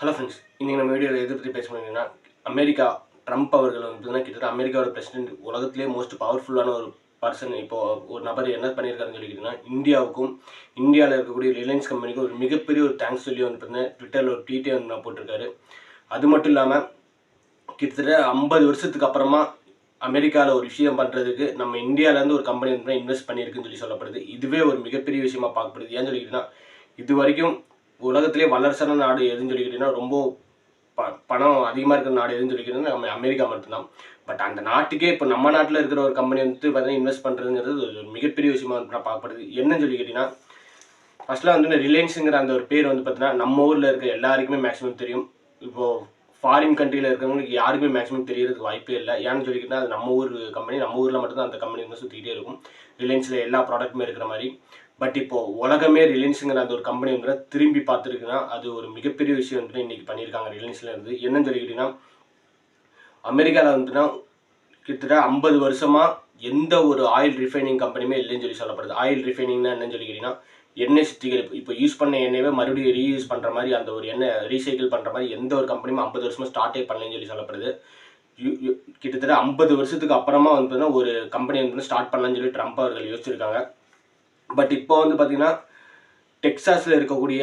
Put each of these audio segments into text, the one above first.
Hello friends, இன்றைக்கி நம்ம வீடியோவில் எதை பற்றி பேச முடியும்னா, அமெரிக்கா ட்ரம்ப் அவர்கள் வந்து கிட்டத்தட்ட அமெரிக்காவோட பிரசிடென்ட், உலகத்திலே மோஸ்ட் பவர்ஃபுல்லான ஒரு பர்சன். இப்போது ஒரு நபர் என்ன பண்ணியிருக்காருன்னு சொல்லிக்கிட்டிங்கன்னா, இந்தியாவுக்கும் இந்தியாவில் இருக்கக்கூடிய ரிலையன்ஸ் கம்பெனிக்கும் ஒரு மிகப்பெரிய ஒரு தேங்க்ஸ் சொல்லி வந்து பார்த்தீங்கன்னா ட்விட்டரில் ஒரு ட்வீட்டே வந்து நான் போட்டிருக்காரு. அது மட்டும் இல்லாமல் கிட்டத்தட்ட 50 வருஷத்துக்கு அப்புறமா அமெரிக்காவில் ஒரு விஷயம் பண்ணுறதுக்கு நம்ம இந்தியாவிலேருந்து ஒரு கம்பெனி வந்து இன்வெஸ்ட் பண்ணியிருக்குன்னு சொல்லி சொல்லப்படுது. இதுவே ஒரு மிகப்பெரிய விஷயமா பார்க்கப்படுது. ஏன்னு சொல்லிக்கிட்டிங்கன்னா, இது வரைக்கும் உலகத்திலே வல்லரசான நாடு எதுன்னு சொல்லிக்கிட்டிங்கன்னா, ரொம்ப பணம் அதிகமாக இருக்கிற நாடு எதுன்னு சொல்லிக்கிட்டிங்கன்னா நம்ம அமெரிக்கா மட்டும்தான். பட் அந்த நாட்டுக்கே இப்போ நம்ம நாட்டில் இருக்கிற ஒரு கம்பெனி வந்து பார்த்தீங்கன்னா இன்வெஸ்ட் பண்ணுறதுங்கிறது ஒரு மிகப்பெரிய விஷயமா வந்து பார்க்கப்படுது. என்னன்னு சொல்லிக்கிட்டிங்கன்னா, ஃபஸ்ட்லாம் வந்து ரிலையன்ஸுங்கிற அந்த ஒரு பேர் வந்து பார்த்தீங்கன்னா நம்ம ஊரில் இருக்க எல்லாருக்குமே மேக்ஸிமம் தெரியும். இப்போது ஃபாரின் கண்ட்ரியில் இருக்கிறவங்களுக்கு யாருக்குமே மேக்ஸிமம் தெரியறதுக்கு வாய்ப்பே இல்லை. ஏன்னு சொல்லிக்கிட்டால் அது நம்ம ஊர் கம்பெனி, நம்ம ஊரில் மட்டும்தான் அந்த கம்பெனி வந்து சுற்றிக்கிட்டே இருக்கும். ரிலையன்ஸில் எல்லா ப்ராடக்ட்டுமே இருக்கிற மாதிரி. பட் இப்போது உலகமே ரிலையன்ஸுங்கிற அந்த ஒரு கம்பெனி வந்து திரும்பி பார்த்துருக்குன்னா அது ஒரு மிகப்பெரிய விஷயம் வந்து இன்றைக்கி பண்ணியிருக்காங்க ரிலையன்ஸில் இருந்து. என்னன்னு சொல்லிக்கிட்டிங்கன்னா, அமெரிக்காவில் வந்துன்னா கிட்டத்தட்ட 50 வருஷமாக எந்த ஒரு ஆயில் ரிஃபைனிங் கம்பெனியுமே இல்லைன்னு சொல்லி சொல்லப்படுது. ஆயில் ரிஃபைனிங்னா என்னன்னு சொல்லிக்கிட்டிங்கன்னா, எண்ணெய் சுத்திகரிப்பு. இப்போ யூஸ் பண்ண எண்ணெயவே மறுபடியும் ரீயூஸ் பண்ணுற மாதிரி, அந்த ஒரு எண்ணெய் ரீசைக்கிள் பண்ணுற மாதிரி எந்த ஒரு கம்பெனியும் 50 வருஷமாக ஸ்டார்ட்டே பண்ணலன்னு சொல்லி சொல்லப்படுது. கிட்டத்தட்ட 50 வருஷத்துக்கு அப்புறமா வந்து ஒரு கம்பெனி வந்து ஸ்டார்ட் பண்ணலான்னு சொல்லி ட்ரம்ப் அவர்கள் யோசிச்சிருக்காங்க. பட் இப்போ வந்து பார்த்தீங்கன்னா, டெக்சாஸில் இருக்கக்கூடிய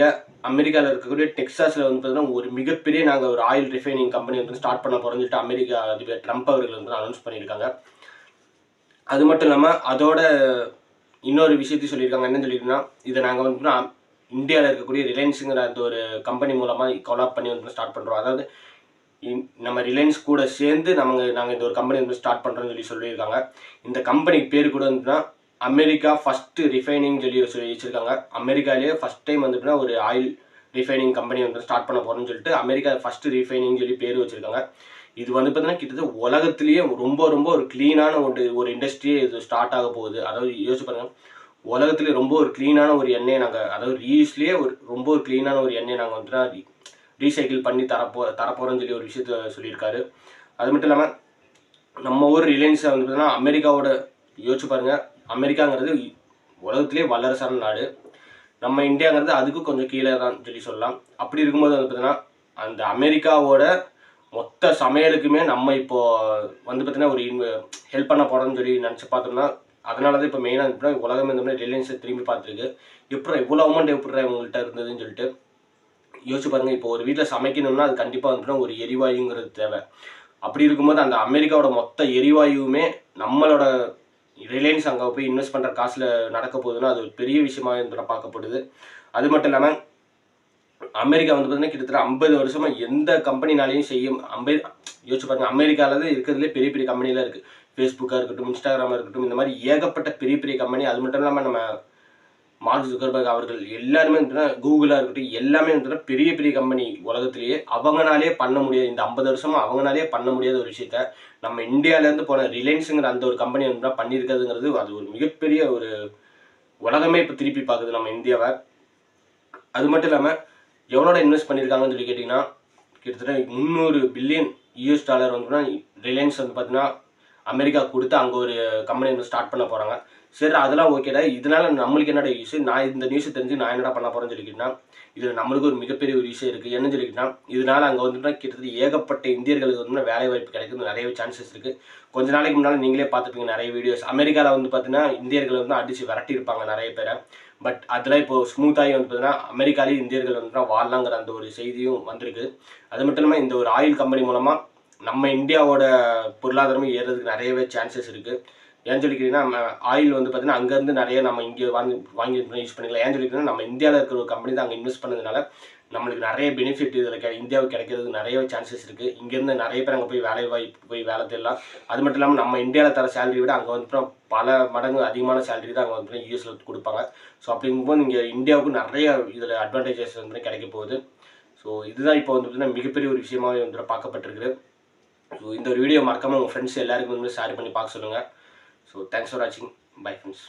அமெரிக்காவில் இருக்கக்கூடிய டெக்சாஸில் வந்து பார்த்தீங்கன்னா ஒரு மிகப்பெரிய நாங்கள் ஒரு ஆயில் ரிஃபைனிங் கம்பெனி வந்து ஸ்டார்ட் பண்ண போகிறோம்னு சொல்லிட்டு அமெரிக்கா அதிபர் ட்ரம்ப் அவர்கள் வந்து அனௌன்ஸ் பண்ணியிருக்காங்க. அது மட்டும் இல்லாமல் அதோட இன்னொரு விஷயத்தையும் சொல்லியிருக்காங்க. என்னன்னு சொல்லியிருக்கீங்கன்னா, இதை நாங்கள் வந்து இந்தியாவில் இருக்கக்கூடிய ரிலையன்ஸுங்கிற அந்த ஒரு கம்பெனி மூலமாக கொலாப் பண்ணி வந்து ஸ்டார்ட் பண்ணுறோம். அதாவது நம்ம ரிலையன்ஸ் கூட சேர்ந்து நாங்கள் இந்த ஒரு கம்பெனி வந்து ஸ்டார்ட் பண்ணுறோம்னு சொல்லியிருக்காங்க. இந்த கம்பெனிக்கு பேர் கூட வந்துன்னா அமெரிக்கா ஃபஸ்ட்டு ரிஃபைனிங் சொல்லி வச்சுருக்காங்க. அமெரிக்காலேயே ஃபஸ்ட் டைம் வந்துட்டுனா ஒரு ஆயில் ரிஃபைனிங் கம்பெனி வந்து ஸ்டார்ட் பண்ண போகிறோம்னு சொல்லிட்டு அமெரிக்கா ஃபஸ்ட்டு ரிஃபைனிங் சொல்லி பேர் வச்சுருக்காங்க. இது வந்து பார்த்தீங்கன்னா கிட்டத்தட்ட உலகத்திலேயே ரொம்ப ஒரு க்ளீனான ஒரு இண்டஸ்ட்ரியே இது ஸ்டார்ட் ஆக போகுது. அதாவது யோசிச்சு பாருங்கள், உலகத்திலே ரொம்ப ஒரு க்ளீனான ஒரு எண்ணெயை நாங்கள், அதாவது ரீயூஸ்லேயே ரொம்ப ஒரு க்ளீனான ஒரு எண்ணெயை நாங்கள் வந்துட்டு ரீசைக்கிள் பண்ணி தரப்போகிறோம்னு சொல்லி ஒரு விஷயத்த சொல்லியிருக்காரு. அது மட்டும் இல்லாமல் நம்ம ஊர் ரிலையன்ஸை வந்து பார்த்தீங்கன்னா அமெரிக்காவோட யோசிச்சு பாருங்கள், அமெரிக்காங்கிறது உலகத்திலே வல்லரசான நாடு. நம்ம இந்தியாங்கிறது அதுக்கும் கொஞ்சம் கீழே தான் சொல்லி சொல்லலாம். அப்படி இருக்கும்போது வந்து பார்த்தீங்கன்னா அந்த அமெரிக்காவோட மொத்த சமையலுக்குமே நம்ம இப்போது வந்து பார்த்தீங்கன்னா ஒரு ஹெல்ப் பண்ண போகிறோம்னு சொல்லி நினச்சி பார்த்தோம்னா, அதனால தான் இப்போ மெயினாக இருந்துச்சுன்னா உலகம் இந்த மாதிரி ரிலையன்ஸை திரும்பி பார்த்துருக்கு. எப்படி இவ்வளோ அமௌண்ட் எப்படி உங்கள்கிட்ட இருந்ததுன்னு சொல்லிட்டு யோசிச்சு பாருங்கள். இப்போ ஒரு வீட்டில் சமைக்கணும்னா அது கண்டிப்பாக வந்துட்டுனா ஒரு எரிவாயுங்கிறது தேவை. அப்படி இருக்கும்போது அந்த அமெரிக்காவோட மொத்த எரிவாயுவுமே நம்மளோட ரிலையன்ஸ் அங்கே போய் இன்வெஸ்ட் பண்ணுற காசில் நடக்க போகுதுன்னா அது ஒரு பெரிய விஷயமாக இருந்துட பார்க்கப்படுது. அது மட்டும் இல்லாமல் அமெரிக்கா வந்து பார்த்தீங்கன்னா கிட்டத்தட்ட 50 வருஷமாக எந்த கம்பெனினாலையும் யோசிச்சு பாருங்கள், அமெரிக்காவில் தான் இருக்கிறதுலே பெரிய பெரிய கம்பெனிலாம் இருக்குது. ஃபேஸ்புக்காக இருக்கட்டும், இன்ஸ்டாகிராமாக இருக்கட்டும், இந்த மாதிரி ஏகப்பட்ட பெரிய பெரிய கம்பெனி. அது மட்டும் இல்லாமல் நம்ம மார்க் ஜுக்கர்பர்க் அவர்கள் எல்லாருமே வந்துட்டுனா கூகுளாக இருக்கட்டும், எல்லாமே வந்துட்டுனா பெரிய பெரிய கம்பெனி உலகத்திலேயே. அவங்களாலே பண்ண முடியாது, இந்த 50 வருஷமாக அவங்களாலே பண்ண முடியாத ஒரு விஷயத்த நம்ம இந்தியாவிலேருந்து போன ரிலையன்ஸுங்கிற அந்த ஒரு கம்பெனி வந்து பண்ணியிருக்கிறதுங்கிறது அது ஒரு மிகப்பெரிய ஒரு உலகமே இப்போ திருப்பி பார்க்குது நம்ம இந்தியாவை. அது மட்டும் இல்லாமல் எவ்வளோட இன்வெஸ்ட் பண்ணியிருக்காங்கன்னு சொல்லி கேட்டிங்கன்னா, கிட்டத்தட்ட 300 பில்லியன் US டாலர் வந்துன்னா ரிலையன்ஸ் வந்து பார்த்தீங்கன்னா அமெரிக்கா கொடுத்து அங்கே ஒரு கம்பெனி வந்து ஸ்டார்ட் பண்ண போகிறாங்க. சரி, அதெல்லாம் ஓகேடா. இதனால நம்மளுக்கு என்னடா யூஸ்? நான் இந்த நியூஸை தெரிஞ்சு நான் என்னடா பண்ண போகிறேன்னு சொல்லிக்கிட்டேன்னா, இதில் நம்மளுக்கு ஒரு மிகப்பெரிய ஒரு விஷயம் இருக்குது. என்னன்னு சொல்லிக்கிட்டேன்னா, இதனால் அங்கே வந்துட்டு கிட்டத்தட்ட ஏகப்பட்ட இந்தியர்களுக்கு வந்து வேலை வாய்ப்பு கிடைக்கிறது நிறையவே சான்சஸ் இருக்குது. கொஞ்ச நாளைக்கு முன்னால் நீங்களே பார்த்துப்பீங்க நிறைய வீடியோஸ். அமெரிக்காவில் வந்து பார்த்தீங்கன்னா இந்தியர்களை வந்து அடித்து விரட்டியிருப்பாங்க நிறைய பேரை. பட் அதில் இப்போது ஸ்மூத்தாகி வந்து பார்த்தீங்கன்னா அமெரிக்காலேயும் இந்தியர்கள் வந்து வாழலாங்கிற அந்த ஒரு செய்தியும் வந்திருக்கு. அது மட்டும் இல்லாமல் இந்த ஒரு ஆயில் கம்பெனி மூலமாக நம்ம இந்தியாவோட பொருளாதாரமும் ஏறுறதுக்கு நிறையவே சான்சஸ் இருக்குது. ஏன்னு சொல்லிக்கிட்டிங்கன்னா, ஆயில் வந்து பார்த்தீங்கன்னா அங்கேருந்து நிறைய நம்ம இங்கே வாங்கி யூஸ் பண்ணிக்கலாம். ஏன்னு சொல்லிக்கிட்டிங்கன்னா நம்ம இந்தியாவில் இருக்கிற ஒரு கம்பெனி தான் அங்கே இன்வெஸ்ட் பண்ணதுனால நம்மளுக்கு நிறைய பெனிஃபிட் இதில் இந்தியாவுக்கு கிடைக்கிறதுக்கு நிறையவே சான்சஸ் இருக்குது. இங்கேருந்து நிறைய பேர் அங்கே போய் வேலை தேடலாம். அது மட்டும் இல்லாமல் நம்ம இந்தியாவில் தர சேலரி விட அங்கே வந்துட்டு பல மடங்கு அதிகமான சேலரி தான் அங்கே வந்துட்டு யூஎஸில் கொடுப்பாங்க. ஸோ அப்படிங்கும்போது இங்கே இந்தியாவுக்கு நிறைய இதில் அட்வான்டேஜஸ் வந்து கிடைக்க போகுது. ஸோ இதுதான் இப்போ வந்து பார்த்தீங்கன்னா மிகப்பெரிய ஒரு விஷயமாகவே வந்துட்டு பார்க்கப்பட்டிருக்குது. ஸோ இந்த ஒரு வீடியோ மறக்காமல் உங்கள் ஃப்ரெண்ட்ஸ் எல்லாருக்கும் வந்து ஷேர் பண்ணி பார்க்க சொல்லுங்கள். ஸோ தேங்க்ஸ் ஃபார் வாட்சிங். Bye friends.